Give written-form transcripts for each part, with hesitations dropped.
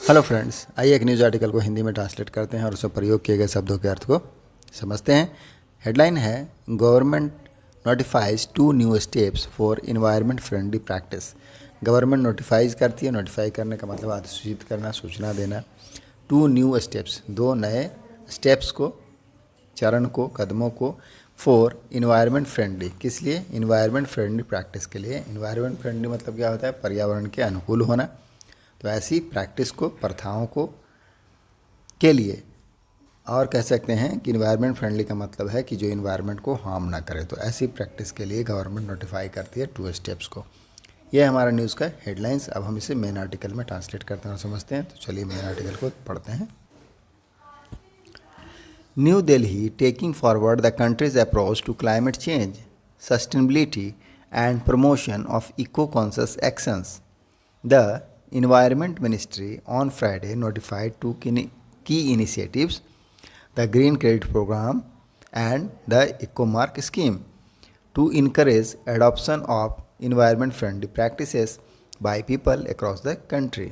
Hello friends, आइए एक news article को हिंदी में ट्रांसलेट करते हैं और उसमें प्रयोग किए गए शब्दों के अर्थ को समझते हैं। हेडलाइन है, government notifies 2 new steps for environment friendly practice. Government notifies करती है, नोटिफाई करने का मतलब अधिसूचित करना, सूचना देना। 2 न्यू स्टेप्स, 2 नए स्टेप्स को, चरण को, कदमों को, फॉर इन्वायरमेंट फ्रेंडली, किस लिए? इन्वायरमेंट फ्रेंडली प्रैक्टिस के लिए। इन्वायरमेंट फ्रेंडली मतलब क्या होता है? पर्यावरण के अनुकूल होना। तो ऐसी प्रैक्टिस को, प्रथाओं को के लिए, और कह सकते हैं कि इन्वायरमेंट फ्रेंडली का मतलब है कि जो इन्वायरमेंट को हार्म ना करे। तो ऐसी प्रैक्टिस के लिए गवर्नमेंट नोटिफाई करती है 2 स्टेप्स को। ये हमारा न्यूज़ का हेडलाइंस। अब हम इसे मेन आर्टिकल में ट्रांसलेट करते हैं और समझते हैं। तो चलिए मेन आर्टिकल को पढ़ते हैं। New Delhi taking forward the country's approach to climate change, sustainability and promotion of eco conscious actions. The Environment Ministry on Friday notified 2 key initiatives, the Green Credit Program and the EcoMark scheme, to encourage adoption of environment-friendly practices by people across the country.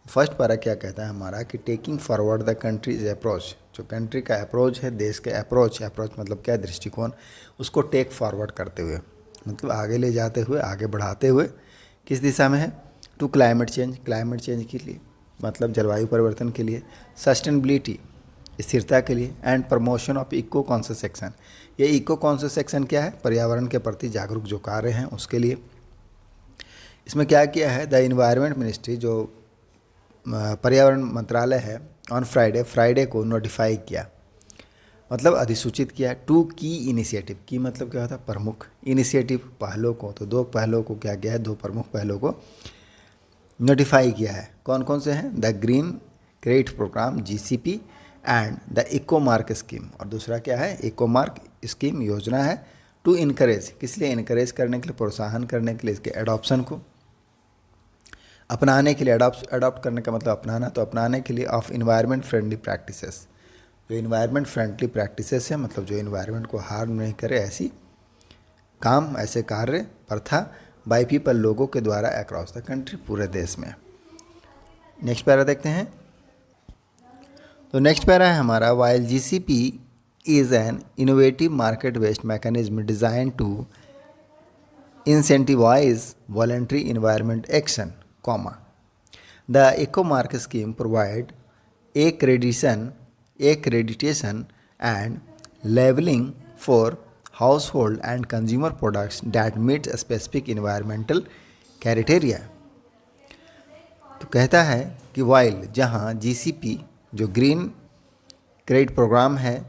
First पारा क्या कहता है हमारा कि taking forward the country's approach, जो country का approach है, देश के अप्रोच मतलब क्या? दृष्टिकोण, उसको टेक फॉरवर्ड करते हुए, मतलब आगे ले जाते हुए, आगे बढ़ाते हुए, किस दिशा में है? To climate change, climate change के लिए मतलब जलवायु परिवर्तन के लिए, सस्टेनेबिलिटी स्थिरता के लिए, and promotion of eco conscious action. ये इको कॉन्शियस एक्शन क्या है? पर्यावरण के प्रति जागरूक जो कार्य हैं उसके लिए। इसमें क्या किया है? द इन्वायरमेंट मिनिस्ट्री, जो पर्यावरण मंत्रालय है, ऑन फ्राइडे को नोटिफाई किया, मतलब अधिसूचित किया। 2 की इनिशिएटिव, की मतलब क्या होता है? प्रमुख, इनिशिएटिव पहलों को, तो 2 पहलों को क्या किया है? 2 प्रमुख पहलों को नोटिफाई किया है। कौन कौन से हैं? The green credit program GCP and the ecomark scheme. और दूसरा क्या है? इकोमार्क स्कीम योजना है। टू इनकरेज, किस लिए? इनकरेज करने के लिए, प्रोत्साहन करने के लिए, इसके एडॉप्शन को, अपनाने के लिए। अडॉप्ट करने का मतलब अपनाना, तो अपनाने के लिए ऑफ इन्वायरमेंट फ्रेंडली प्रैक्टिसेस, जो इन्वायरमेंट फ्रेंडली प्रैक्टिसेस है, मतलब जो इन्वायरमेंट को हार्म नहीं करे, ऐसी काम, ऐसे कार्य, प्रथा बाय पीपल, लोगों के द्वारा अक्रॉस द कंट्री, पूरे देश में। नेक्स्ट पैरा देखते हैं। तो नेक्स्ट पैरा है हमारा, while GCP is an innovative market based mechanism design to incentivize voluntary environment action, comma. The EcoMark scheme provide accreditation and labeling for household and consumer products that meet specific environmental criteria. तो कहता है कि while, जहाँ GCP, जो green credit programme है,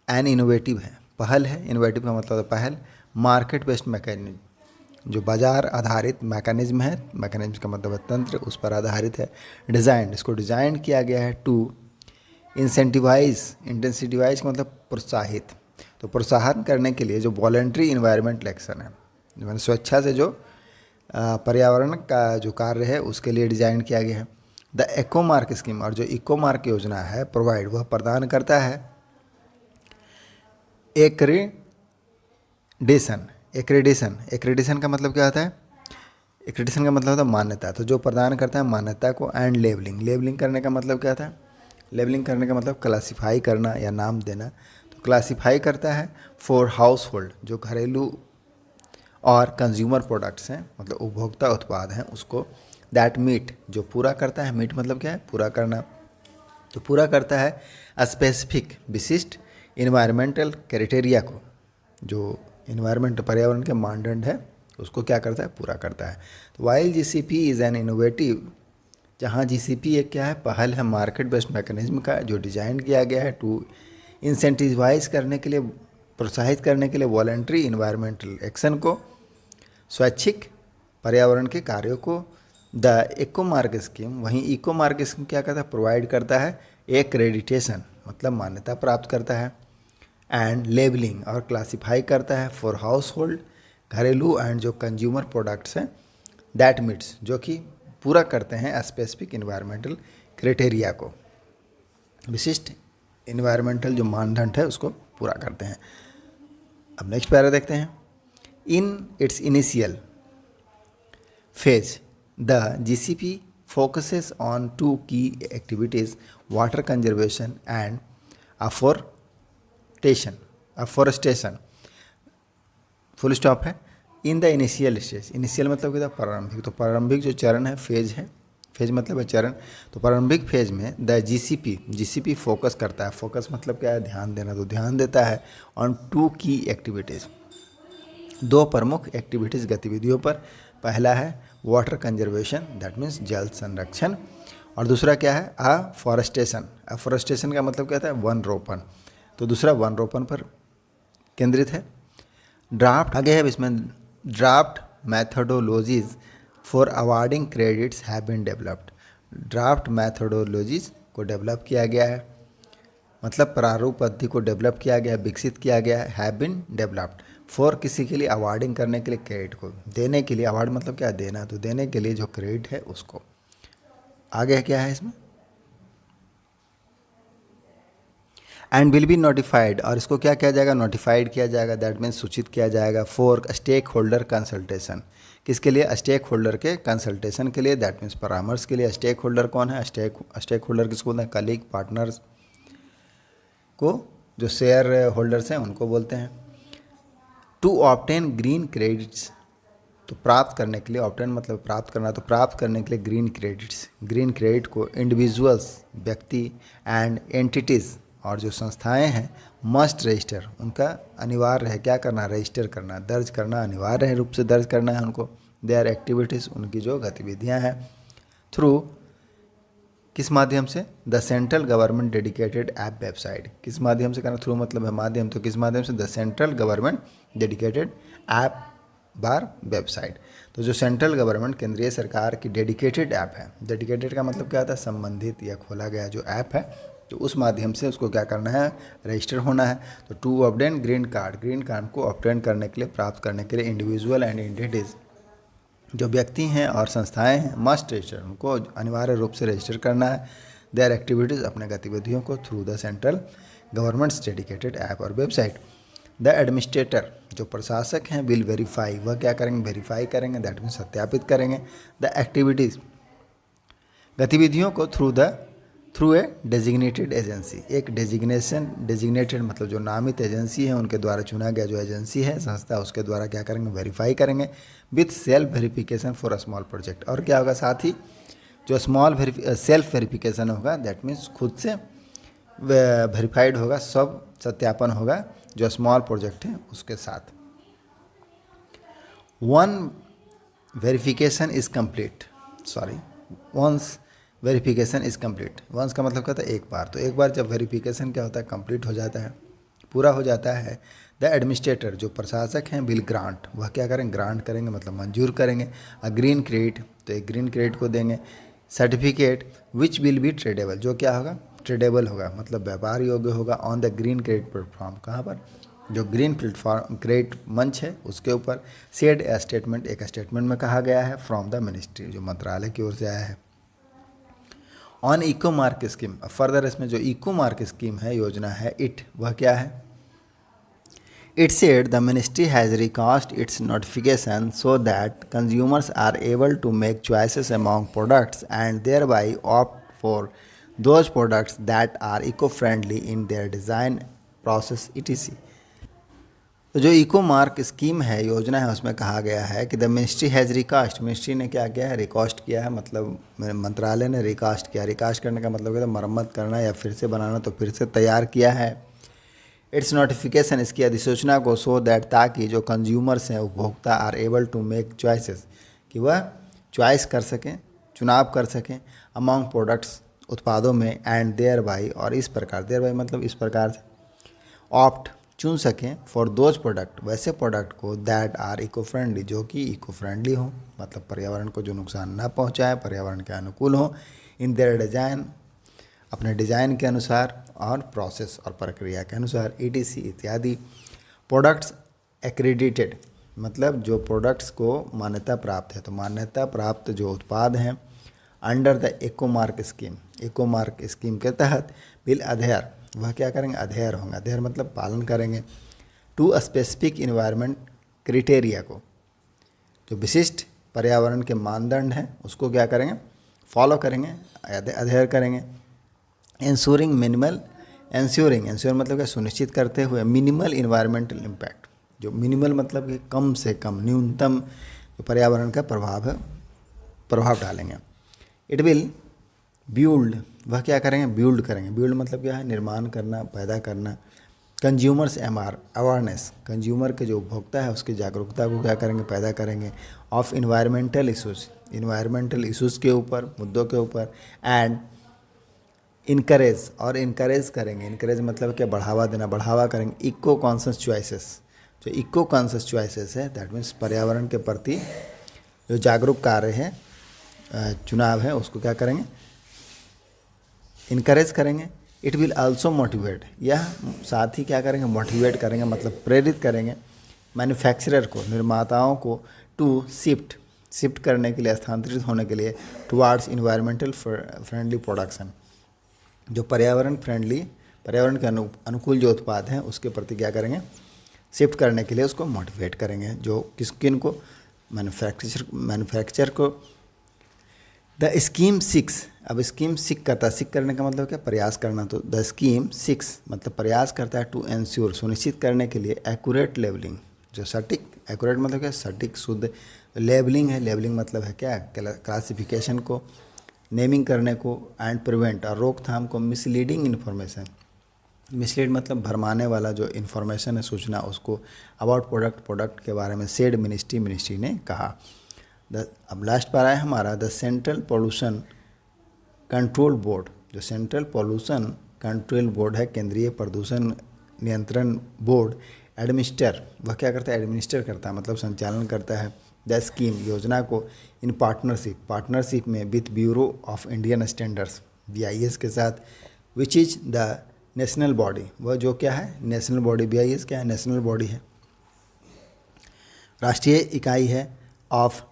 an innovative है, पहल है, इनोवेटिव का मतलब है पहल, मार्केट बेस्ड मैकेनिज्म, जो बाजार आधारित मैकेनिज्म है, मैकेनिज्म का मतलब तंत्र, उस पर आधारित है। डिज़ाइन, इसको डिज़ाइन किया गया है टू इंसेंटिवाइज का मतलब प्रोत्साहित, तो प्रोत्साहन करने के लिए जो वॉलंटरी इन्वायरमेंटल एक्शन है, मैंने स्वेच्छा से जो पर्यावरण का जो कार्य है उसके लिए डिज़ाइन किया गया है। द इकोमार्क स्कीम, और जो इकोमार्क योजना है, प्रोवाइड, वह प्रदान करता है एक्रेडिशन का मतलब क्या होता है? एक्रेडिशन का मतलब होता है मान्यता, तो जो प्रदान करता है मान्यता को। एंड लेबलिंग करने का मतलब क्या होता है? लेबलिंग करने का मतलब क्लासिफाई करना या नाम देना, तो क्लासिफाई करता है फॉर हाउस होल्ड, जो घरेलू और कंज्यूमर प्रोडक्ट्स हैं, मतलब उपभोक्ता उत्पाद हैं, उसको। दैट मीट, जो पूरा करता है, मीट मतलब क्या है? पूरा करना, तो पूरा करता है स्पेसिफिक, विशिष्ट इन्वायरमेंटल क्राइटेरिया को, जो इन्वायरमेंट पर्यावरण के मानदंड है उसको क्या करता है? पूरा करता है। तो while GCP is an innovative, जहाँ GCP एक क्या है? पहल है मार्केट बेस्ड मैकेनिज्म का, जो डिजाइन किया गया है टू इंसेंटिवाइज करने के लिए, प्रोत्साहित करने के लिए वॉलंटरी इन्वायरमेंटल एक्शन को, स्वैच्छिक पर्यावरण के कार्यों को। द इकोमार्क स्कीम, वहीं इकोमार्क स्कीम क्या करता है? प्रोवाइड करता है एक्रेडिटेशन, मतलब मान्यता प्राप्त करता है, एंड लेबलिंग, और क्लासिफाई करता है फॉर हाउस होल्ड, घरेलू, एंड जो कंज्यूमर प्रोडक्ट्स हैं, दैट मीट्स, जो कि पूरा करते हैं स्पेसिफिक इन्वायरमेंटल क्राइटेरिया को, विशिष्ट इन्वायरमेंटल जो मानदंड है उसको पूरा करते हैं। अब नेक्स्ट पैरा देखते हैं। In its initial phase, the GCP focuses on two key activities: water conservation and afforestation. Full stop है. In the initial stage, initial मतलब क्या था, प्रारंभिक. तो प्रारंभिक जो चरण है, फेज है, फेज मतलब है चरण. तो प्रारंभिक फेज में द जीसीपी फोकस करता है. फोकस मतलब क्या है, ध्यान देना. तो ध्यान देता है ऑन टू की एक्टिविटीज़, दो प्रमुख एक्टिविटीज़ गतिविधियों पर. पहला है वाटर कंजर्वेशन, दैट मीन्स जल संरक्षण, और दूसरा क्या है, अफॉरेस्टेशन. अफॉरेस्टेशन का मतलब क्या था, वन रोपण. तो दूसरा वन रोपण पर केंद्रित है. ड्राफ्ट आगे है, इसमें draft methodologies for awarding credits have been developed. Draft methodologies को डेवलप किया गया है, मतलब प्रारूप पद्धति को डेवलप किया गया है, विकसित किया गया है. हैव बीन डेवलप्ड फॉर किसी के लिए, अवार्डिंग करने के लिए, क्रेडिट को देने के लिए. अवार्ड मतलब क्या, देना. तो देने के लिए जो क्रेडिट है उसको. आगे क्या है इसमें, एंड विल बी नोटिफाइड, और इसको क्या किया जाएगा, नोटिफाइड किया जाएगा. दैट मीन्स सूचित किया जाएगा. फॉर स्टेक होल्डर कंसल्टेशन, किसके लिए, स्टेक होल्डर के कंसल्टेशन के लिए. दैट मीन्स परामर्श के लिए. स्टेक होल्डर कौन है, स्टेक होल्डर किसको बोलते हैं, कलीग, पार्टनर्स को, जो शेयर होल्डर्स हैं उनको बोलते हैं. टू ऑब्टेन ग्रीन क्रेडिट्स, तो प्राप्त करने के लिए, ऑब्टेन मतलब प्राप्त करना, तो प्राप्त करने के लिए ग्रीन क्रेडिट्स, ग्रीन क्रेडिट को इंडिविजुअल्स, व्यक्ति, एंड एंटिटीज़, और जो संस्थाएं हैं, मस्ट रजिस्टर, उनका अनिवार्य है क्या करना, रजिस्टर करना, दर्ज करना, अनिवार्य रूप से दर्ज करना है उनको. देयर एक्टिविटीज़, उनकी जो गतिविधियां हैं. थ्रू, किस माध्यम से, the central government dedicated app website. किस माध्यम से करना, थ्रू मतलब है माध्यम, तो किस माध्यम से, the central government dedicated app bar website. तो जो सेंट्रल गवर्नमेंट, केंद्रीय सरकार की डेडिकेटेड ऐप है, डेडिकेटेड का मतलब क्या होता है, संबंधित या खोला गया जो ऐप है, तो उस माध्यम से उसको क्या करना है, रजिस्टर होना है. तो to obtain green card, green card को ऑब्टेन करने के लिए, प्राप्त करने के लिए, इंडिविजुअल एंड एंटिटीज़, जो व्यक्ति हैं और संस्थाएं हैं, मस्ट रजिस्टर, उनको अनिवार्य रूप से रजिस्टर करना है. देयर एक्टिविटीज़, अपने गतिविधियों को, through the central governments dedicated app और वेबसाइट. द एडमिनिस्ट्रेटर, जो प्रशासक हैं, विल वेरीफाई, वह क्या करेंगे, वेरीफाई करेंगे, दैट मीन्स सत्यापित करेंगे. द एक्टिविटीज़, गतिविधियों को, थ्रू ए डेजिग्नेटेड एजेंसी, एक डेजिग्नेटेड मतलब जो नामित एजेंसी है, उनके द्वारा चुना गया जो एजेंसी है, संस्था, उसके द्वारा क्या करेंगे, वेरीफाई करेंगे. With self verification for a small project, और क्या होगा साथ ही, जो सेल्फ वेरिफिकेशन होगा, दैट मीन्स खुद से वेरीफाइड होगा, सब सत्यापन होगा जो स्मॉल प्रोजेक्ट है उसके साथ. One verification is complete, once verification is complete. Once का मतलब क्या होता है, एक बार. तो एक बार जब वेरिफिकेशन क्या होता है, कंप्लीट हो जाता है, पूरा हो जाता है. द एडमिनिस्ट्रेटर, जो प्रशासक हैं, विल ग्रांट, वह क्या करेंगे, ग्रांट करेंगे मतलब मंजूर करेंगे. अ ग्रीन क्रेडिट, तो एक ग्रीन क्रेडिट को देंगे. Certificate which will be tradable, जो क्या होगा, ट्रेडेबल होगा, मतलब व्यापार योग्य होगा. On the green credit platform, कहाँ पर, जो ग्रीन प्लेटफॉर्म क्रेडिट मंच है उसके ऊपर. सेड ए स्टेटमेंट, एक स्टेटमेंट में कहा गया है, फ्रॉम द मिनिस्ट्री, जो मंत्रालय की ओर से आया है. On eco mark scheme, further इसमें जो इको मार्क स्कीम है, योजना है, वह क्या है. It said the ministry has recast its notification so that consumers are able to make choices among products and thereby opt for those products that are eco friendly in their design process etc. तो जो eco mark scheme है, योजना है, उसमें कहा गया है कि the ministry has recast, ministry ने क्या किया है, रिकास्ट किया है, मतलब मंत्रालय ने रिकास्ट किया. रिकास्ट करने का मतलब क्या है, मरम्मत करना या फिर से बनाना, तो फिर से तैयार किया है. इट्स नोटिफिकेशन, इसकी अधिसूचना को, सो दैट, ताकि जो कंज्यूमर्स हैं, उपभोक्ता, are able to make choices, कि वह चॉइस कर सकें, चुनाव कर सकें, अमॉन्ग प्रोडक्ट्स, उत्पादों में, एंड देयर बाई, और इस प्रकार, देयर बाई मतलब इस प्रकार से, ऑप्ट, चुन सकें, फॉर दोज प्रोडक्ट, वैसे प्रोडक्ट को, दैट आर इको फ्रेंडली, जो कि इको फ्रेंडली हो, मतलब पर्यावरण को जो नुकसान ना पहुंचाए, पर्यावरण के अनुकूल हो. इन देयर डिज़ाइन, अपने डिज़ाइन के अनुसार, और प्रोसेस और प्रक्रिया के अनुसार, etc इत्यादि. प्रोडक्ट्स एक्रेडिटेड, मतलब जो प्रोडक्ट्स को मान्यता प्राप्त है, तो मान्यता प्राप्त जो उत्पाद हैं, under the eco mark scheme, eco mark scheme के तहत, विल अधेयर, वह क्या करेंगे, अधेयर होंगे. अधेयर मतलब पालन करेंगे. टू स्पेसिफिक इन्वायरमेंट क्राइटेरिया को, जो विशिष्ट पर्यावरण के मानदंड हैं उसको क्या करेंगे, फॉलो करेंगे, अध्ययन करेंगे। इंश्योरिंग मतलब क्या, सुनिश्चित करते हुए मिनिमल इन्वायरमेंटल इम्पैक्ट, जो मिनिमल मतलब कि कम से कम, न्यूनतम जो पर्यावरण का प्रभाव डालेंगे। इट विल बिल्ड, वह क्या करेंगे, बिल्ड करेंगे। बिल्ड मतलब क्या है, निर्माण करना, पैदा करना। कंज्यूमर्स अवेयरनेस, कंज्यूमर के जो उपभोक्ता है उसकी जागरूकता को क्या करेंगे, पैदा करेंगे। ऑफ इन्वायरमेंटल इशूज़ के ऊपर, मुद्दों के ऊपर। एंड इनकरेज करेंगे। इनकरेज मतलब क्या, बढ़ावा देना, बढ़ावा करेंगे। इको कॉन्शियस चॉइसेस, जो इको कॉन्शियस चॉइसेस है, दैट मीन्स पर्यावरण के प्रति जो जागरूक कार्य है, चुनाव है, उसको क्या करेंगे, इनकरेज करेंगे। इट विल आल्सो मोटिवेट, यह साथ ही क्या करेंगे, मोटिवेट करेंगे मतलब प्रेरित करेंगे मैन्युफैक्चरर को, निर्माताओं को, टू शिफ्ट करने के लिए, स्थानांतरित होने के लिए टुवार्ड्स इन्वायरमेंटल फ्रेंडली प्रोडक्शन, जो पर्यावरण के अनुकूल जो उत्पाद हैं उसके प्रति क्या करेंगे, शिफ्ट करने के लिए उसको मोटिवेट करेंगे। जो किन को, मैन्युफैक्चर को। द स्कीम सिक्स, अब स्कीम सिक करता, सिक करने का मतलब क्या, प्रयास करना। तो द स्कीम सिक्स मतलब प्रयास करता है टू एंश्योर, सुनिश्चित करने के लिए एक्यूरेट लेबलिंग, जो सटीक, एक्यूरेट मतलब क्या, सटीक, शुद्ध। लेबलिंग है, लेबलिंग मतलब है क्या, क्लासिफिकेशन को, नेमिंग करने को। एंड प्रिवेंट, और रोकथाम को, मिसलीडिंग इन्फॉर्मेशन, मिसलीड मतलब भरमाने वाला जो इन्फॉर्मेशन है, सूचना, उसको अबाउट प्रोडक्ट के बारे में सेड मिनिस्ट्री ने कहा। अब लास्ट पारा है हमारा, the central pollution control board, जो सेंट्रल पॉल्यूशन कंट्रोल बोर्ड है, केंद्रीय प्रदूषण नियंत्रण बोर्ड, एडमिनिस्टर, वह क्या करता है, एडमिनिस्टर करता है मतलब संचालन करता है द स्कीम, योजना को, इन पार्टनरशिप में with bureau of Indian standards, BIS के साथ, which is the national body, वह जो क्या है, नेशनल बॉडी। BIS क्या है, नेशनल बॉडी है, राष्ट्रीय इकाई है of,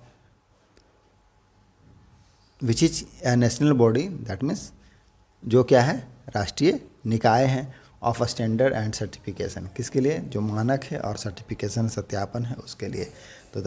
which is a national body, that means जो क्या है, राष्ट्रीय निकाय है, ऑफ स्टैंडर्ड एंड सर्टिफिकेशन, किसके लिए, जो मानक है और सर्टिफिकेशन, सत्यापन है, उसके लिए। तो